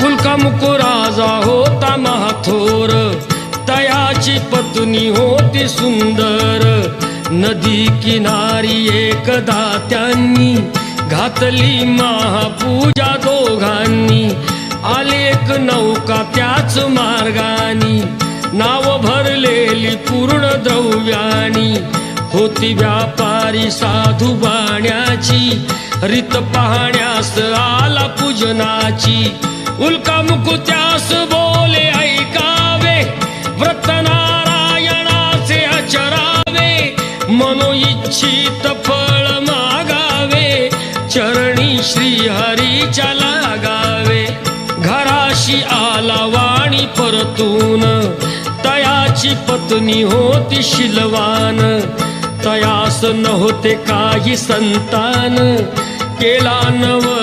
उल्कामुक राजा होता महाथोर, तयाची पत्नी होती सुंदर. नदी किनारी एकदा त्यांनी घातली महापूजा दोघांनी. आली एक नौका त्याच मार्गानी, नाव भरलेली पूर्ण द्रव्यानी. होती व्यापारी साधू बाण्याची, रीत पाहण्यास आला पूजनाची. उल्कामुक त्यास बोले ऐकावे, व्रत नारायणाचे आचरावे. मनोइच्छित फळ मागावे, चरणी श्रीहरीच्या लागावे. घराशी आला वाणी परतून, तयाची पत्नी होती शीलवान. तयास नव्हते काही संतान, केला नव